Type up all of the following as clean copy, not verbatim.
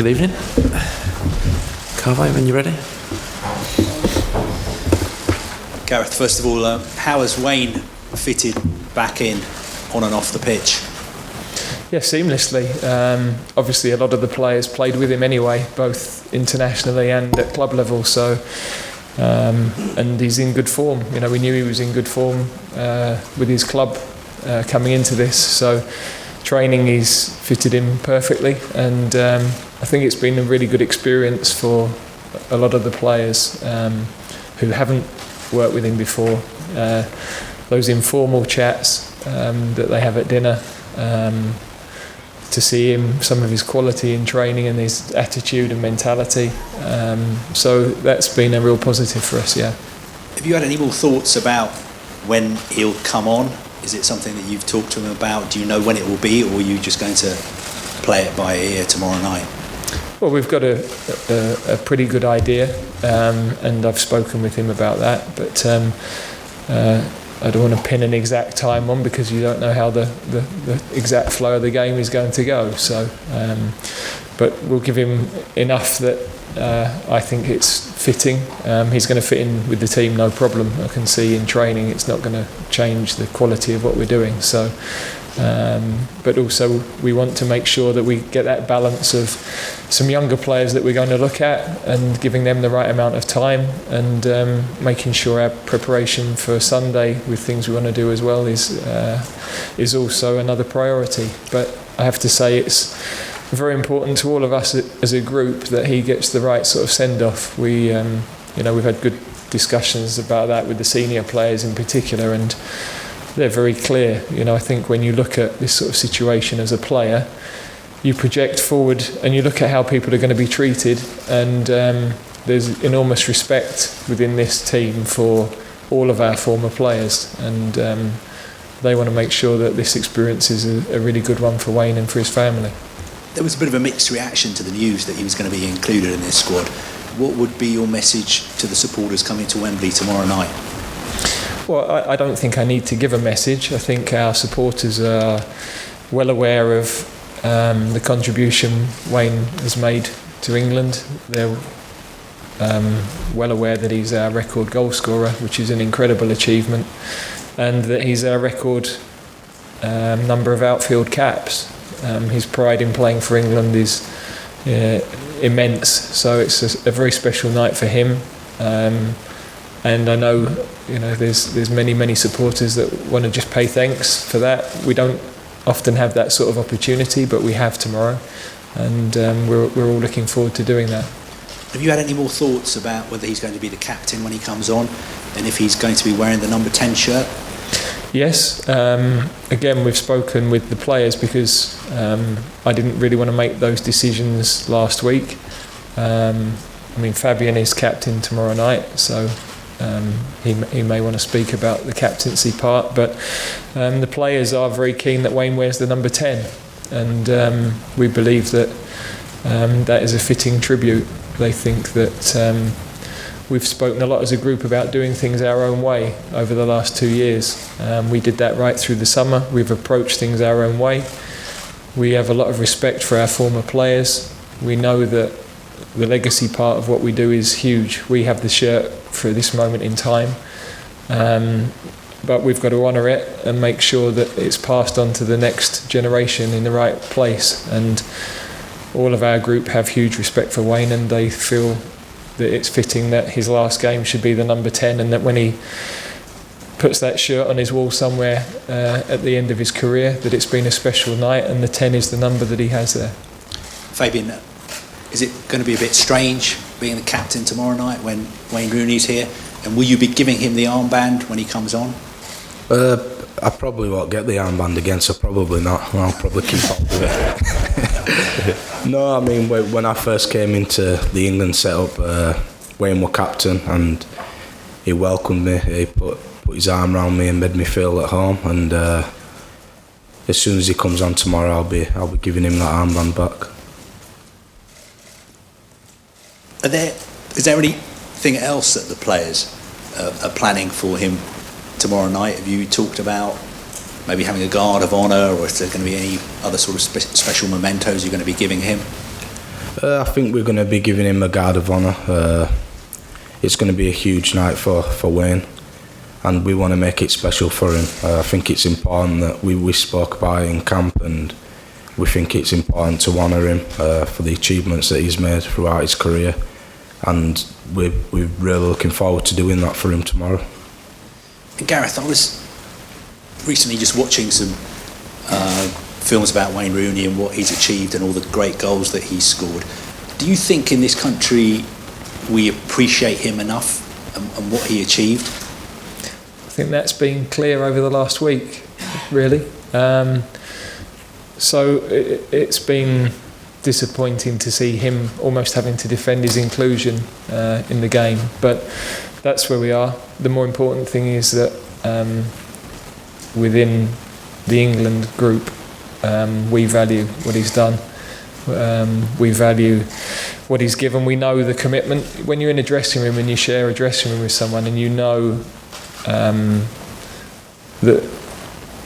Good evening. Carvey, when you're ready. Gareth, first of all, how has Wayne fitted back in on and off the pitch? Yeah, seamlessly. Obviously, a lot of the players played with him anyway, both internationally and at club level. So, and he's in good form. You know, we knew he was in good form with his club coming into this. So, training he's fitted in perfectly, and I think it's been a really good experience for a lot of the players who haven't worked with him before. Those informal chats that they have at dinner. To see him, some of his quality in training and his attitude and mentality. So that's been a real positive for us, yeah. Have you had any more thoughts about when he'll come on? Is it something that you've talked to him about? Do you know when it will be, or are you just going to play it by ear tomorrow night? Well, we've got a pretty good idea, and I've spoken with him about that, but I don't want to pin an exact time on because you don't know how the exact flow of the game is going to go. So, but we'll give him enough that I think it's fitting. He's going to fit in with the team, no problem. I can see in training it's not going to change the quality of what we're doing. So, but also we want to make sure that we get that balance of some younger players that we're going to look at and giving them the right amount of time, and making sure our preparation for Sunday with things we want to do as well is also another priority. But I have to say it's very important to all of us as a group that he gets the right sort of send-off. We've had good discussions about that with the senior players in particular, and they're very clear. I think when you look at this sort of situation as a player, you project forward and you look at how people are going to be treated, and there's enormous respect within this team for all of our former players, and they want to make sure that this experience is a really good one for Wayne and for his family. There was a bit of a mixed reaction to the news that he was going to be included in this squad. What would be your message to the supporters coming to Wembley tomorrow night? Well, I don't think I need to give a message. I think our supporters are well aware of the contribution Wayne has made to England. They're well aware that he's our record goal scorer, which is an incredible achievement, and that he's our record number of outfield caps. His pride in playing for England is immense, so it's a very special night for him. And I know, there's many supporters that want to just pay thanks for that. We don't often have that sort of opportunity, but we have tomorrow, and we're all looking forward to doing that. Have you had any more thoughts about whether he's going to be the captain when he comes on, and if he's going to be wearing the number 10 shirt? Yes. Again, we've spoken with the players because I didn't really want to make those decisions last week. Fabian is captain tomorrow night, so he may want to speak about the captaincy part, but the players are very keen that Wayne wears the number 10, and we believe that that is a fitting tribute. They think that we've spoken a lot as a group about doing things our own way over the last 2 years. We did that right through the summer. We've approached things our own way. We have a lot of respect for our former players. We know that the legacy part of what we do is huge. We have the shirt for this moment in time, but we've got to honour it and make sure that it's passed on to the next generation in the right place. And all of our group have huge respect for Wayne, and they feel that it's fitting that his last game should be the number 10, and that when he puts that shirt on his wall somewhere at the end of his career, that it's been a special night, and the 10 is the number that he has there. Fabian, is it going to be a bit strange being the captain tomorrow night when Wayne Rooney's here, and will you be giving him the armband when he comes on? I probably won't get the armband again, so probably not. I'll probably keep hold of it. No, when I first came into the England setup, Wayne was captain, and he welcomed me. He put his arm around me and made me feel at home. And as soon as he comes on tomorrow, I'll be giving him that armband back. Is there anything else that the players are planning for him tomorrow night? Have you talked about maybe having a guard of honour, or is there going to be any other sort of special mementos you're going to be giving him? I think we're going to be giving him a guard of honour. It's going to be a huge night for Wayne, and we want to make it special for him. I think it's important that we spoke about it in camp, and we think it's important to honour him for the achievements that he's made throughout his career, and we're really looking forward to doing that for him tomorrow. Gareth, I was recently just watching some films about Wayne Rooney and what he's achieved and all the great goals that he's scored. Do you think in this country we appreciate him enough and what he achieved? I think that's been clear over the last week, really. So it's been disappointing to see him almost having to defend his inclusion in the game, but that's where we are. The more important thing is that within the England group, we value what he's done. We value what he's given. We know the commitment. When you're in a dressing room and you share a dressing room with someone, and you know that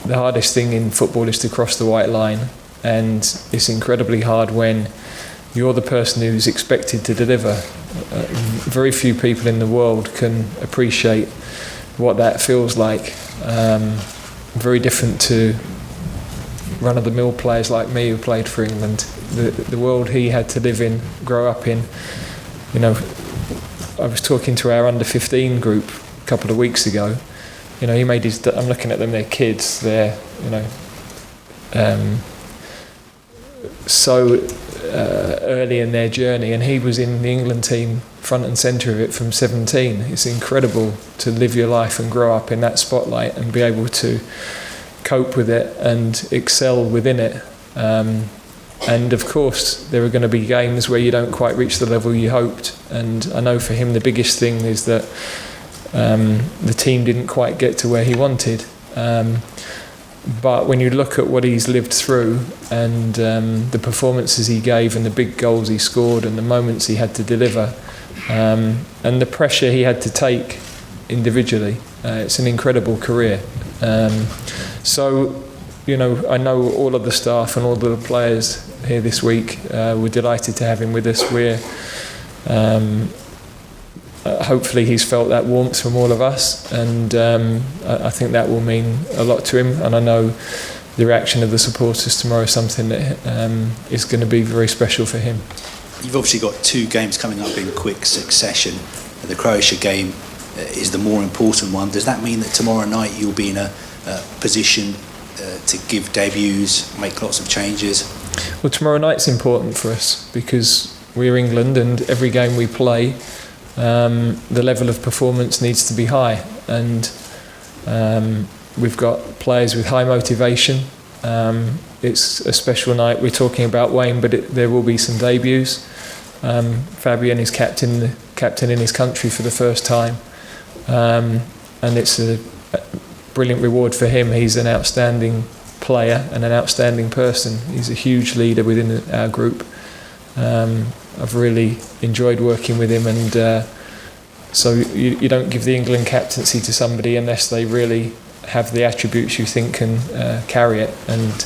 the hardest thing in football is to cross the white line, and it's incredibly hard when you're the person who's expected to deliver. Very few people in the world can appreciate what that feels like. Very different to run-of-the-mill players like me who played for England. The world he had to live in, grow up in. You know, I was talking to our under-15 group a couple of weeks ago. You know, he made his. I'm looking at them; they're kids. They're, you know, so early in their journey, and he was in the England team, front and centre of it from 17. It's incredible to live your life and grow up in that spotlight and be able to cope with it and excel within it. And of course there are going to be games where you don't quite reach the level you hoped, and I know for him the biggest thing is that the team didn't quite get to where he wanted, but when you look at what he's lived through and the performances he gave and the big goals he scored and the moments he had to deliver and the pressure he had to take individually, it's an incredible career. So, you know, I know all of the staff and all of the players here this week. We're delighted to have him with us. We're hopefully he's felt that warmth from all of us, and I think that will mean a lot to him. And I know the reaction of the supporters tomorrow is something that is going to be very special for him. You've obviously got 2 games coming up in quick succession. The Croatia game is the more important one. Does that mean that tomorrow night you'll be in a position to give debuts, make lots of changes? Well, tomorrow night's important for us because we're England, and every game we play, the level of performance needs to be high, and we've got players with high motivation. It's a special night. We're talking about Wayne, but there will be some debuts. Fabian is captain in his country for the first time, and it's a brilliant reward for him. He's an outstanding player and an outstanding person. He's a huge leader within our group. I've really enjoyed working with him, and so you don't give the England captaincy to somebody unless they really have the attributes you think can carry it, and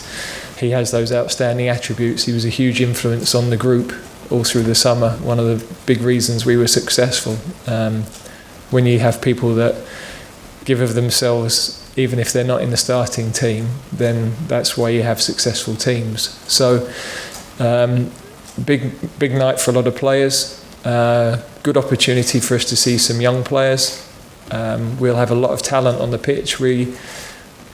he has those outstanding attributes. He was a huge influence on the group all through the summer, one of the big reasons we were successful. When you have people that give of themselves, even if they're not in the starting team, then that's why you have successful teams. So big night for a lot of players, good opportunity for us to see some young players. We'll have a lot of talent on the pitch. We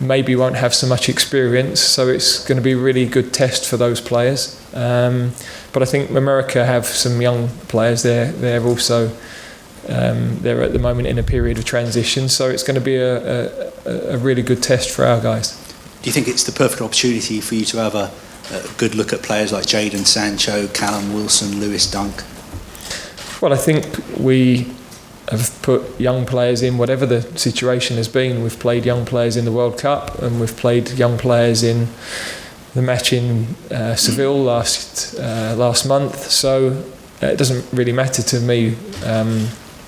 maybe won't have so much experience, so it's going to be a really good test for those players. But I think America have some young players. They're also they're at the moment in a period of transition, so it's going to be a really good test for our guys. Do you think it's the perfect opportunity for you to have a good look at players like Jadon Sancho, Callum Wilson, Lewis Dunk? Well, I think we have put young players in whatever the situation has been. We've played young players in the World Cup, and we've played young players in the match in Seville last month. So it doesn't really matter to me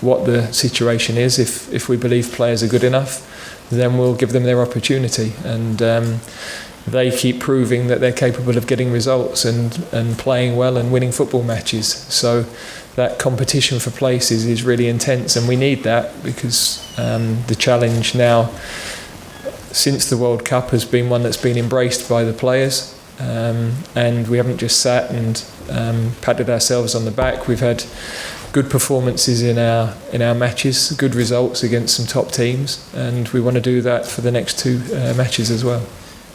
what the situation is. If we believe players are good enough, then we'll give them their opportunity. And they keep proving that they're capable of getting results and playing well and winning football matches. So that competition for places is really intense, and we need that because the challenge now since the World Cup has been one that's been embraced by the players, and we haven't just sat and patted ourselves on the back. We've had good performances in our matches, good results against some top teams, and we want to do that for the next two matches as well.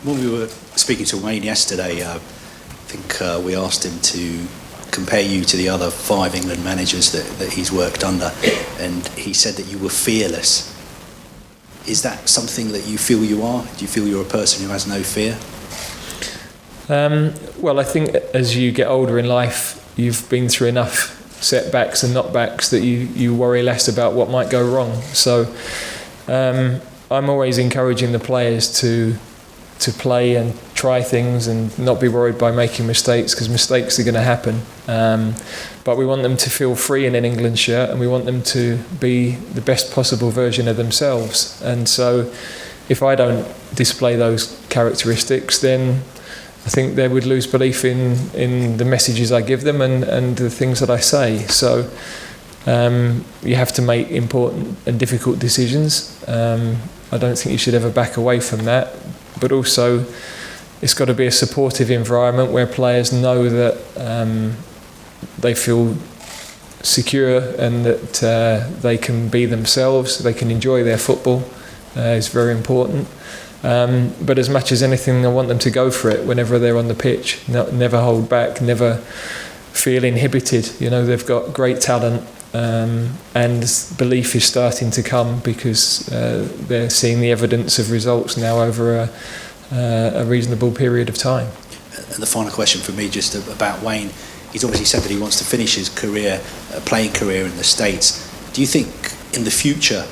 When we were speaking to Wayne yesterday, I think we asked him to compare you to the other 5 England managers that he's worked under, and he said that you were fearless. Is that something that you feel you are? Do you feel you're a person who has no fear? Well, I think as you get older in life, you've been through enough setbacks and knockbacks that you worry less about what might go wrong. So I'm always encouraging the players to play and try things and not be worried by making mistakes, because mistakes are going to happen. But we want them to feel free in an England shirt, and we want them to be the best possible version of themselves. And so if I don't display those characteristics, then I think they would lose belief in the messages I give them and the things that I say. So you have to make important and difficult decisions. I don't think you should ever back away from that. But also, it's got to be a supportive environment where players know that they feel secure and that they can be themselves, they can enjoy their football. Is very important. But as much as anything, I want them to go for it whenever they're on the pitch. Never hold back, never feel inhibited. You know, they've got great talent, and belief is starting to come because they're seeing the evidence of results now over a reasonable period of time. And the final question for me, just about Wayne. He's obviously said that he wants to finish his career, playing career in the States. Do you think in the future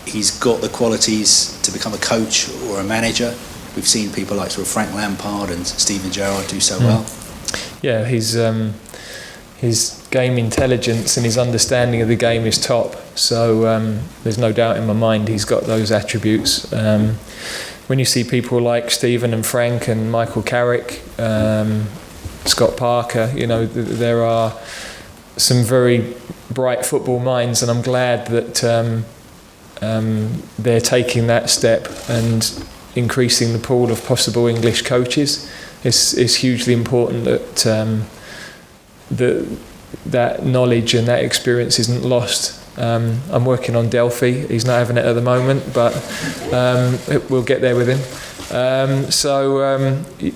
he's got the qualities to become a coach or a manager? We've seen people like sort of Frank Lampard and Steven Gerrard do so well. Yeah, his game intelligence and his understanding of the game is top. So there's no doubt in my mind he's got those attributes. When you see people like Stephen and Frank and Michael Carrick, Scott Parker, you know, there are some very bright football minds, and I'm glad that they're taking that step and increasing the pool of possible English coaches. It's hugely important that knowledge and that experience isn't lost. I'm working on Delphi. He's not having it at the moment, but we'll get there with him.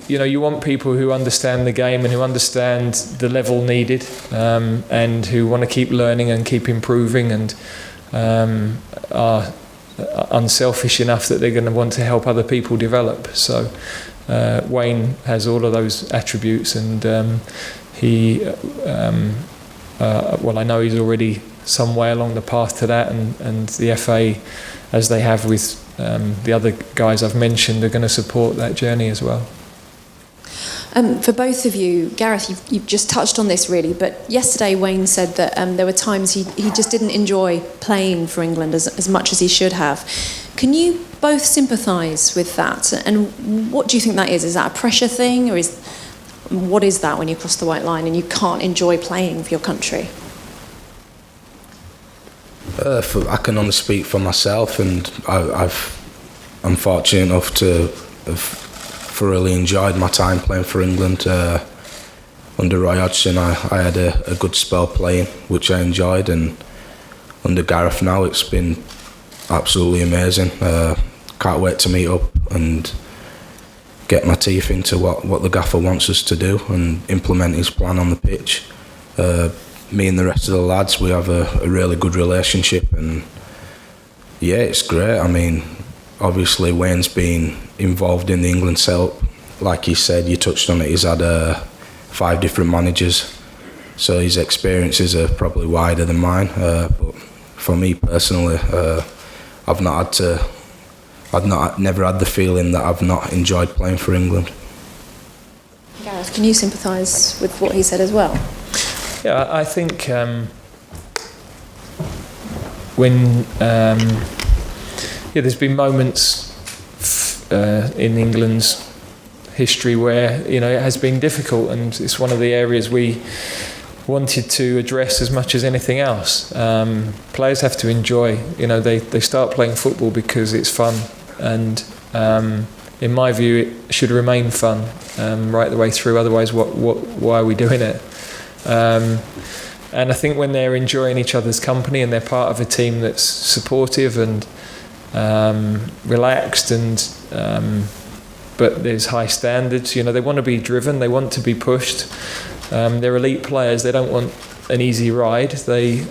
You know, you want people who understand the game and who understand the level needed, and who want to keep learning and keep improving, and are unselfish enough that they're going to want to help other people develop. So Wayne has all of those attributes, and I know he's already some way along the path to that, and the FA, as they have with the other guys I've mentioned, are going to support that journey as well. For both of you, Gareth, you've just touched on this really, but yesterday Wayne said that there were times he just didn't enjoy playing for England as much as he should have. Can you both sympathise with that? And what do you think that is? Is that a pressure thing, or what is that when you cross the white line and you can't enjoy playing for your country? I can only speak for myself, and I'm fortunate enough to have thoroughly enjoyed my time playing for England. Under Roy Hodgson, I had a good spell playing, which I enjoyed, and under Gareth now, it's been absolutely amazing. Can't wait to meet up and get my teeth into what the gaffer wants us to do and implement his plan on the pitch. Me and the rest of the lads, we have a really good relationship, and yeah, it's great. I mean, obviously Wayne's been involved in the England setup. Like you said, you touched on it, he's had 5 different managers, so his experiences are probably wider than mine. But for me personally, I've never had the feeling that I've not enjoyed playing for England. Gareth, can you sympathise with what he said as well? Yeah, I think when there's been moments in England's history where it has been difficult, and it's one of the areas we wanted to address as much as anything else. Players have to enjoy. They start playing football because it's fun, and in my view, it should remain fun right the way through. Otherwise, why are we doing it? And I think when they're enjoying each other's company and they're part of a team that's supportive and relaxed, and but there's high standards. They want to be driven. They want to be pushed. They're elite players. They don't want an easy ride. They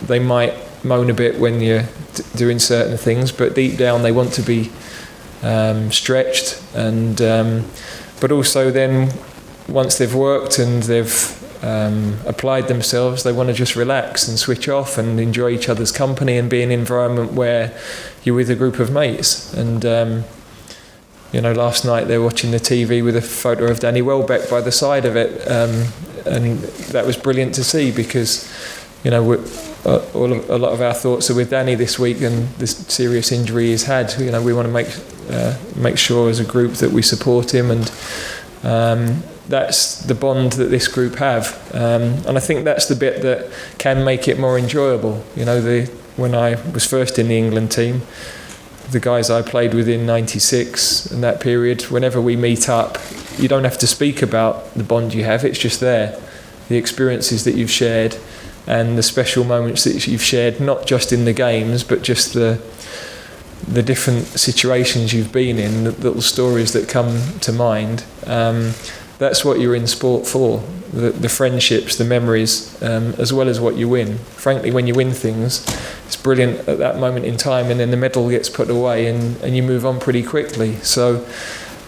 might moan a bit when you're doing certain things, but deep down they want to be stretched. And but also then once they've worked and they've applied themselves, they want to just relax and switch off and enjoy each other's company and be in an environment where you're with a group of mates. And last night they were watching the TV with a photo of Danny Welbeck by the side of it, and that was brilliant to see, because a lot of our thoughts are with Danny this week and this serious injury he's had. We want to make sure as a group that we support him, and that's the bond that this group have, and I think that's the bit that can make it more enjoyable. When I was first in the England team, the guys I played with in '96 and that period, whenever we meet up, you don't have to speak about the bond you have, it's just there. The experiences that you've shared and the special moments that you've shared, not just in the games, but just the different situations you've been in, the little stories that come to mind. That's what you're in sport for, the friendships, the memories, as well as what you win. Frankly, when you win things, it's brilliant at that moment in time, and then the medal gets put away and you move on pretty quickly. So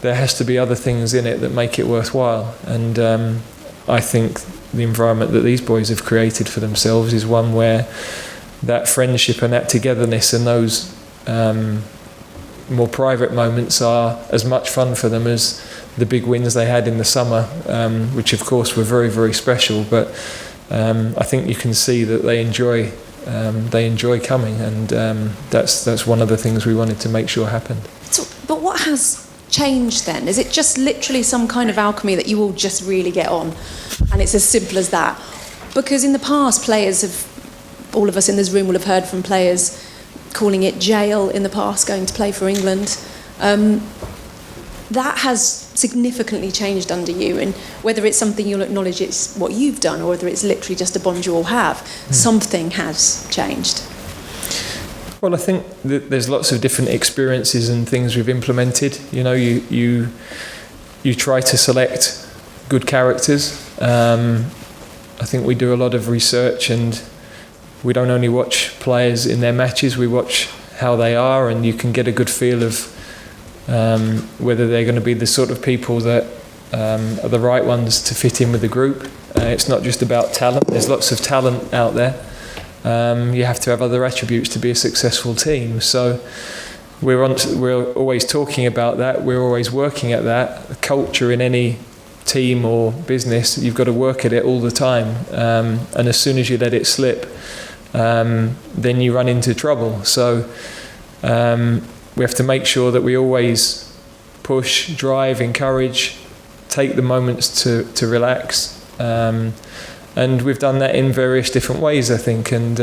there has to be other things in it that make it worthwhile. And I think the environment that these boys have created for themselves is one where that friendship and that togetherness and those more private moments are as much fun for them as the big wins they had in the summer, which of course were very, very special. But I think you can see that they enjoy coming, and that's one of the things we wanted to make sure happened. So, but what has changed then? Is it just literally some kind of alchemy that you all just really get on, and it's as simple as that? Because in the past, all of us in this room will have heard from players calling it jail in the past, going to play for England. That has significantly changed under you, and whether it's something you'll acknowledge it's what you've done, or whether it's literally just a bond you all have, something has changed. Well, I think that there's lots of different experiences and things we've implemented. You try to select good characters. I think we do a lot of research, and we don't only watch players in their matches, we watch how they are, and you can get a good feel of whether they're going to be the sort of people that are the right ones to fit in with the group. It's not just about talent. There's lots of talent out there. You have to have other attributes to be a successful team. So we're always talking about that. We're always working at that. The culture in any team or business, you've got to work at it all the time. And as soon as you let it slip, then you run into trouble. So we have to make sure that we always push, drive, encourage, take the moments to relax, and we've done that in various different ways, I think. And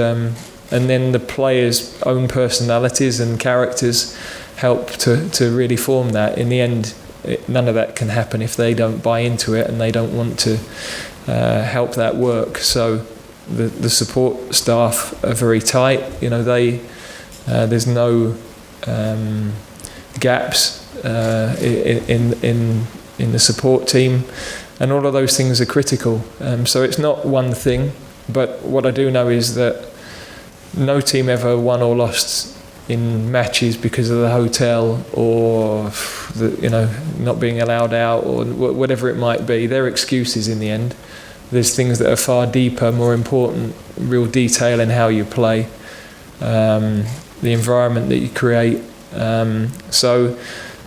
then the players' own personalities and characters help to really form that. In the end, none of that can happen if they don't buy into it and they don't want to help that work. So the support staff are very tight. There's no gaps in the support team, and all of those things are critical. So it's not one thing, but what I do know is that no team ever won or lost in matches because of the hotel or not being allowed out or whatever it might be. They're excuses in the end. There's things that are far deeper, more important, real detail in how you play, the environment that you create. So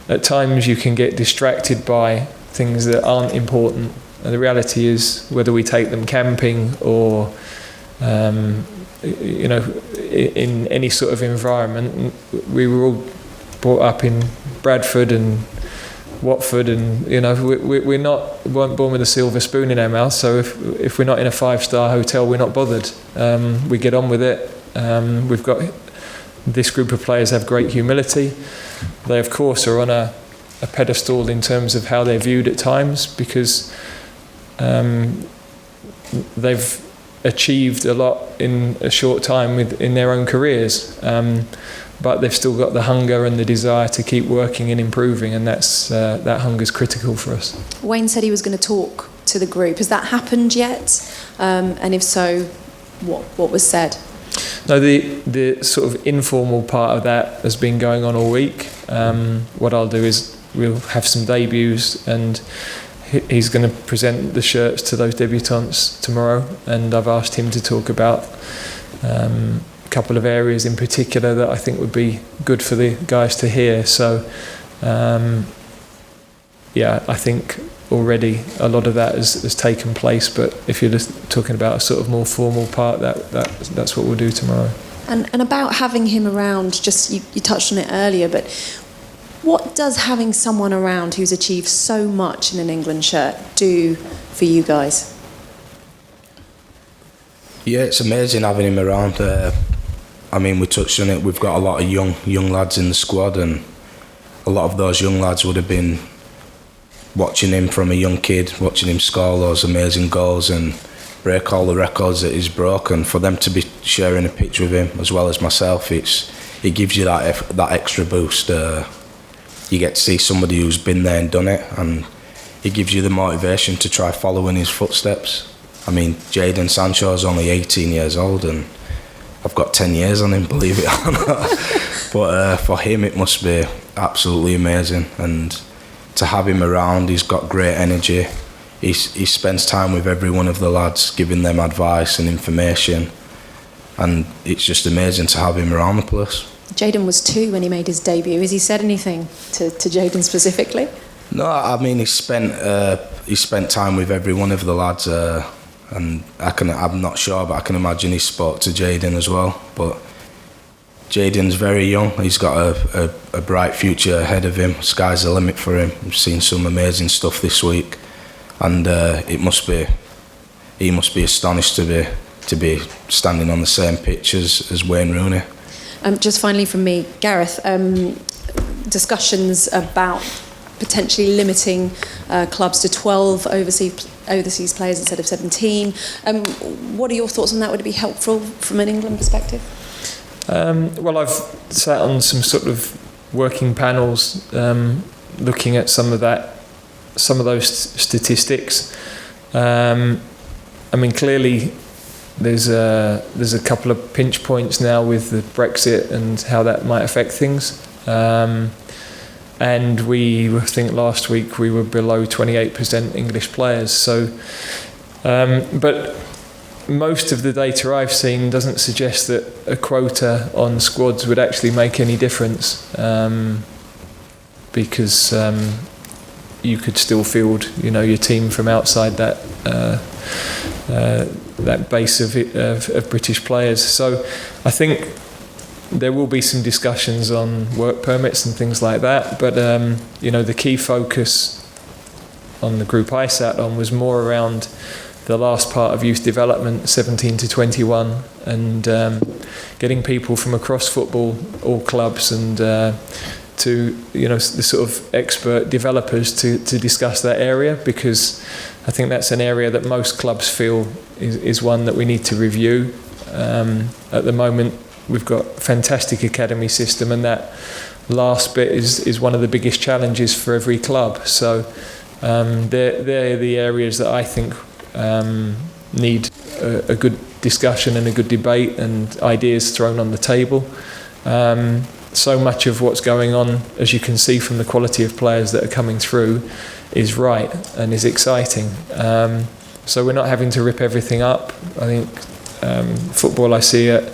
at times you can get distracted by things that aren't important, and the reality is whether we take them camping or in any sort of environment. We were all brought up in Bradford and Watford, and weren't born with a silver spoon in our mouth. So if we're not in a 5-star hotel, we're not bothered. We get on with it. We've got this group of players have great humility. They of course are on a pedestal in terms of how they're viewed at times, because they've achieved a lot in a short time in their own careers. But they've still got the hunger and the desire to keep working and improving, and that hunger is critical for us. Wayne said he was going to talk to the group. Has that happened yet? And if so, what was said? No, the sort of informal part of that has been going on all week. What I'll do is we'll have some debuts, and he's going to present the shirts to those debutants tomorrow, and I've asked him to talk about couple of areas in particular that I think would be good for the guys to hear. So I think already a lot of that has taken place, but if you're just talking about a sort of more formal part, that's what we'll do tomorrow. And about having him around, just you touched on it earlier, but what does having someone around who's achieved so much in an England shirt do for you guys? Yeah, it's amazing having him around. We touched on it. We've got a lot of young lads in the squad, and a lot of those young lads would have been watching him from a young kid, watching him score those amazing goals and break all the records that he's broken. For them to be sharing a pitch with him as well as myself, it gives you that extra boost. You get to see somebody who's been there and done it, and it gives you the motivation to try following his footsteps. Jadon Sancho is only 18 years old, and I've got 10 years on him, believe it or not. But for him, it must be absolutely amazing. And to have him around, he's got great energy. He spends time with every one of the lads, giving them advice and information. And it's just amazing to have him around the place. Jadon was 2 when he made his debut. Has he said anything to Jadon specifically? No, he spent time with every one of the lads. And I'm not sure, but I can imagine he spoke to Jadon as well. But Jadon's very young. He's got a bright future ahead of him. Sky's the limit for him. We've seen some amazing stuff this week, and he must be astonished to be standing on the same pitch as Wayne Rooney. Just finally from me, Gareth, discussions about potentially limiting clubs to 12 overseas players instead of 17. What are your thoughts on that? Would it be helpful from an England perspective? Well, I've sat on some sort of working panels looking at some of those statistics. Clearly there's a couple of pinch points now with the Brexit and how that might affect things. And I think last week we were below 28% English players. So, but most of the data I've seen doesn't suggest that a quota on squads would actually make any difference, because you could still field, your team from outside that base of British players. So, I think there will be some discussions on work permits and things like that, but the key focus on the group I sat on was more around the last part of youth development, 17 to 21, and getting people from across football, all clubs, and to the sort of expert developers to discuss that area, because I think that's an area that most clubs feel is one that we need to review. At the moment, we've got a fantastic academy system, and that last bit is one of the biggest challenges for every club. So they're the areas that I think need a good discussion and a good debate and ideas thrown on the table. So much of what's going on, as you can see from the quality of players that are coming through, is right and is exciting. So we're not having to rip everything up. I think football I see at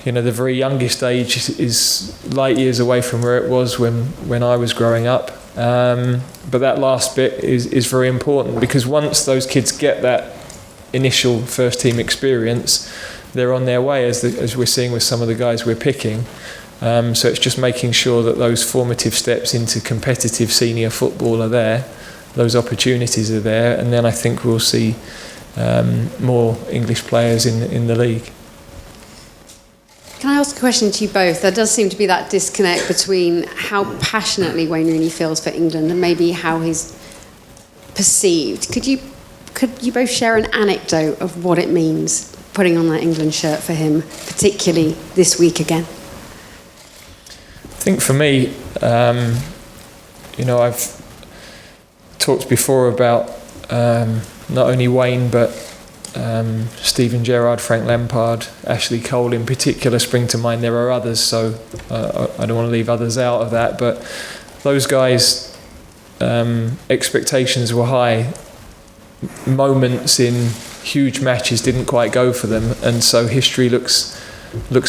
the very youngest age is light years away from where it was when I was growing up. But that last bit is very important, because once those kids get that initial first team experience, they're on their way, as we're seeing with some of the guys we're picking. So it's just making sure that those formative steps into competitive senior football are there, those opportunities are there, and then I think we'll see more English players in the league. Can I ask a question to you both? There does seem to be that disconnect between how passionately Wayne Rooney feels for England and maybe how he's perceived. Could you both share an anecdote of what it means putting on that England shirt for him, particularly this week again? I think for me, I've talked before about not only Wayne but Steven Gerrard, Frank Lampard, Ashley Cole in particular spring to mind. There are others, so I don't want to leave others out of that, but those guys, expectations were high. Moments in huge matches didn't quite go for them, and so history looks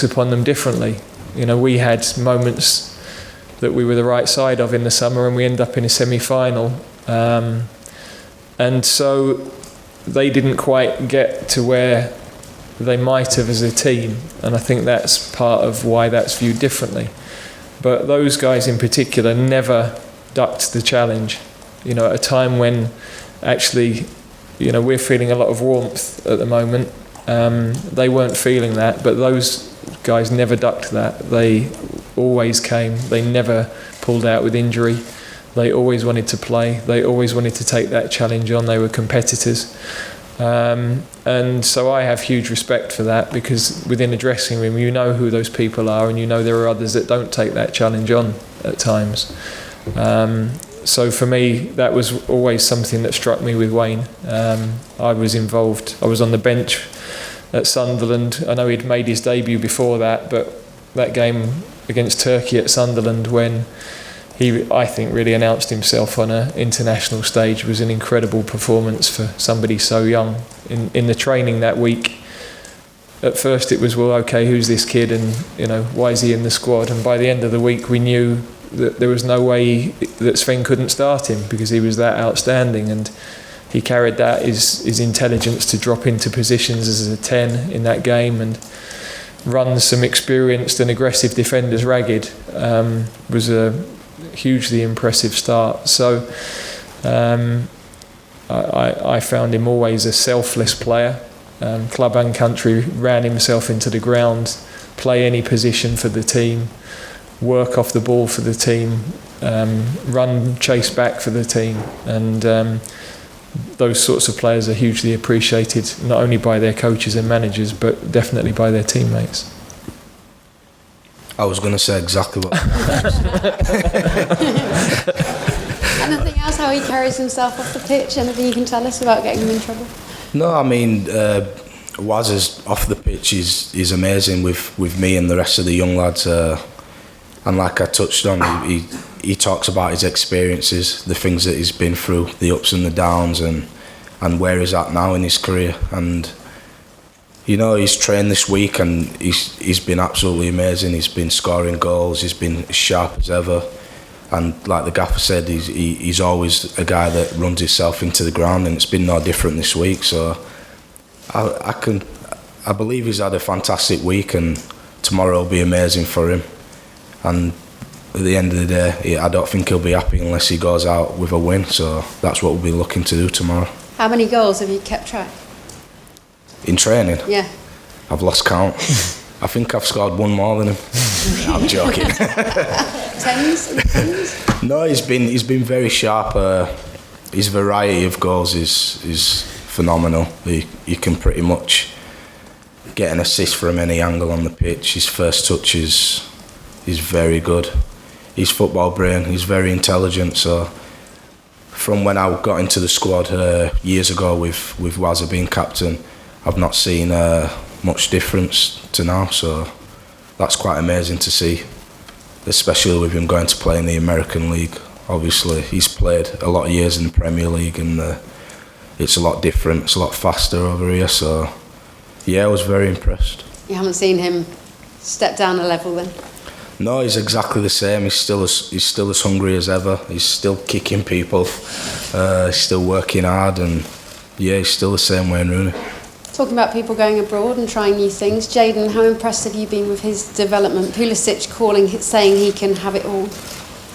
upon them differently. We had moments that we were the right side of in the summer and we end up in a semi-final, and so they didn't quite get to where they might have as a team, and I think that's part of why that's viewed differently. But those guys in particular never ducked the challenge. At a time when actually, we're feeling a lot of warmth at the moment. They weren't feeling that, but those guys never ducked that. They always came. They never pulled out with injury. They always wanted to play. They always wanted to take that challenge on. They were competitors. And so I have huge respect for that, because within a dressing room, you know who those people are, and there are others that don't take that challenge on at times. So for me, that was always something that struck me with Wayne. I was involved. I was on the bench at Sunderland. I know he'd made his debut before that, but that game against Turkey at Sunderland, when he, I think, really announced himself on an international stage, was an incredible performance for somebody so young. In the training that week, at first it was, well, okay, who's this kid, and why is he in the squad? And by the end of the week, we knew that there was no way that Sven couldn't start him, because he was that outstanding, and he carried that, his intelligence to drop into positions as a 10 in that game and run some experienced and aggressive defenders ragged. Was a hugely impressive start. So I found him always a selfless player. Club and country, ran himself into the ground, play any position for the team, work off the ball for the team, run, chase back for the team, and those sorts of players are hugely appreciated, not only by their coaches and managers, but definitely by their teammates. I was going to say exactly what. Anything else, how he carries himself off the pitch? Anything you can tell us about getting him in trouble? No, I mean, Waz is off the pitch. He's amazing with me and the rest of the young lads. And like I touched on, he talks about his experiences, the things that he's been through, the ups and the downs, and where he's at now in his career. And he's trained this week, and he's been absolutely amazing. He's been scoring goals. He's been as sharp as ever. And like the gaffer said, he's always a guy that runs himself into the ground, and it's been no different this week. So I believe he's had a fantastic week, and tomorrow will be amazing for him. And at the end of the day, I don't think he'll be happy unless he goes out with a win. So that's what we'll be looking to do tomorrow. How many goals have you kept track? In training? Yeah. I've lost count. I think I've scored one more than him. I'm joking. Tens? No, he's been very sharp. His variety of goals is phenomenal. You can pretty much get an assist from any angle on the pitch. His first touch is very good. His football brain, he's very intelligent. So from when I got into the squad years ago with Wazza being captain, I've not seen much difference to now. So that's quite amazing to see, especially with him going to play in the American League. Obviously, he's played a lot of years in the Premier League, and it's a lot different. It's a lot faster over here. So yeah, I was very impressed. You haven't seen him step down a level then? No, he's exactly the same. He's still as hungry as ever. He's still kicking people. He's still working hard, and yeah, he's still the same Wayne Rooney. Talking about people going abroad and trying new things, Jayden, how impressed have you been with his development? Pulisic saying he can have it all.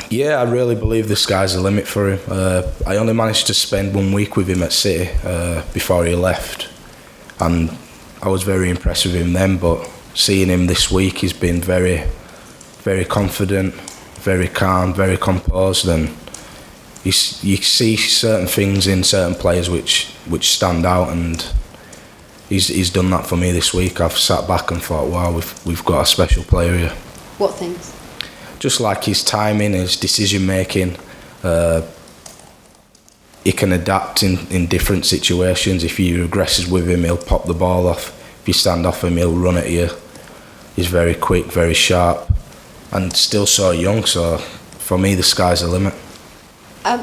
Yeah, I really believe the sky's the limit for him. I only managed to spend 1 week with him at City before he left, and I was very impressed with him then, but seeing him this week, he's been very, very confident, very calm, very composed, and you see certain things in certain players which stand out, and he's done that for me this week. I've sat back and thought, wow, we've got a special player here. What things? Just like his timing, his decision making. He can adapt in different situations. If you aggressive with him, he'll pop the ball off. If you stand off him, he'll run at you. He's very quick, very sharp, and still so young. So for me, the sky's the limit.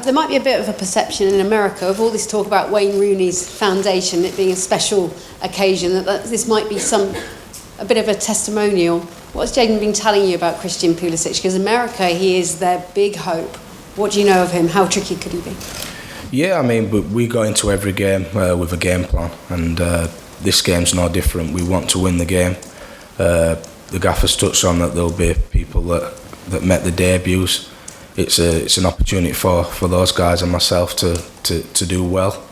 There might be a bit of a perception in America of all this talk about Wayne Rooney's foundation, it being a special occasion, that this might be a bit of a testimonial. What's Jayden been telling you about Christian Pulisic? Because America, he is their big hope. What do you know of him? How tricky could he be? Yeah, I mean, we go into every game with a game plan, and this game's no different. We want to win the game. The gaffer's touched on that there'll be people that met the debuts. It's an opportunity for those guys and myself to do well,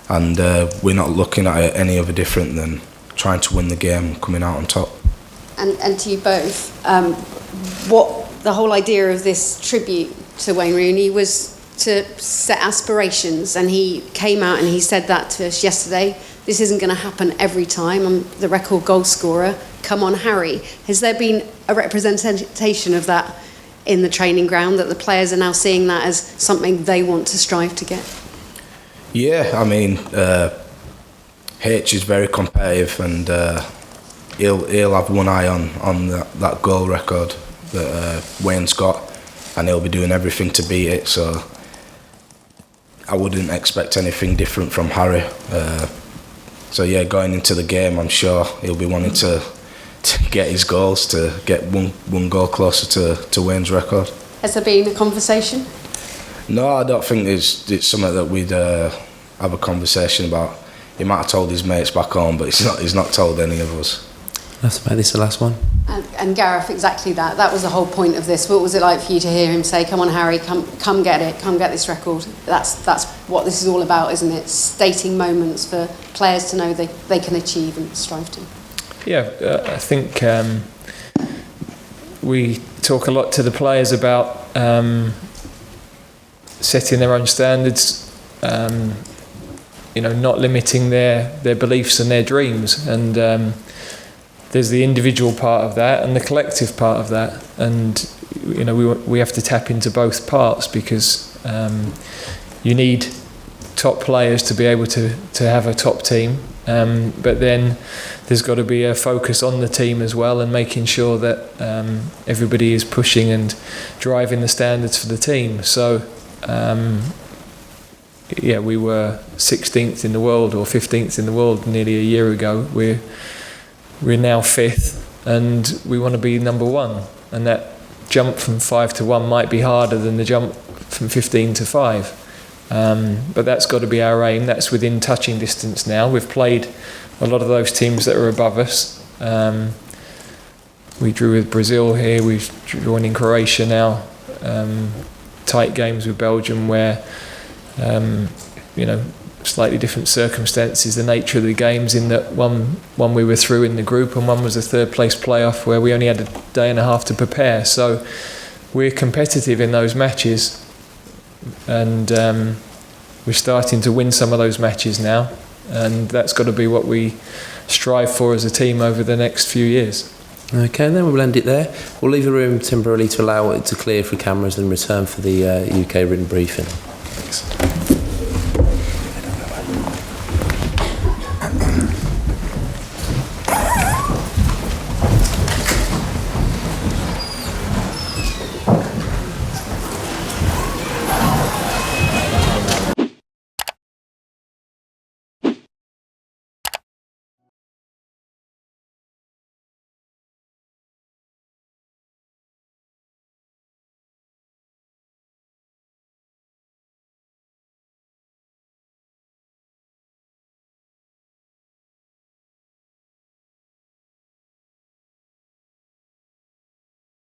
and we're not looking at it any other different than trying to win the game and coming out on top. And to you both, what the whole idea of this tribute to Wayne Rooney was to set aspirations, and he came out and he said that to us yesterday. This isn't going to happen every time. I'm the record goal scorer. Come on, Harry. Has there been a representation of that in the training ground, that the players are now seeing that as something they want to strive to get? Yeah, I mean, H is very competitive, and he'll have one eye on that goal record that Wayne's got, and he'll be doing everything to beat it. So I wouldn't expect anything different from Harry. So yeah, going into the game, I'm sure he'll be wanting to get his goals, to get one goal closer to Wayne's record. Has there been a conversation? No, I don't think it's something that we'd have a conversation about. He might have told his mates back home, but he's not told any of us. Let's make this the last one. And Gareth, exactly that. That was the whole point of this. What was it like for you to hear him say, "Come on, Harry, come get it, come get this record"? That's what this is all about, isn't it? Stating moments for players to know they can achieve and strive to. Yeah, I think we talk a lot to the players about setting their own standards, not limiting their beliefs and their dreams, and there's the individual part of that and the collective part of that, and we have to tap into both parts, because you need top players to be able to have a top team, but then there's got to be a focus on the team as well, and making sure that everybody is pushing and driving the standards for the team. So we were 16th in the world or 15th in the world nearly a year ago. We're now 5th, and we want to be number 1, and that jump from 5 to 1 might be harder than the jump from 15 to 5, but that's got to be our aim. That's within touching distance now. We've played a lot of those teams that are above us. We drew with Brazil here, we've drawn in Croatia now, tight games with Belgium where slightly different circumstances, the nature of the games, in that one we were through in the group, and one was a third place playoff where we only had a day and a half to prepare. So we're competitive in those matches, and we're starting to win some of those matches now, and that's got to be what we strive for as a team over the next few years. Okay, and then we'll end it there. We'll leave the room temporarily to allow it to clear for cameras and return for the UK written briefing.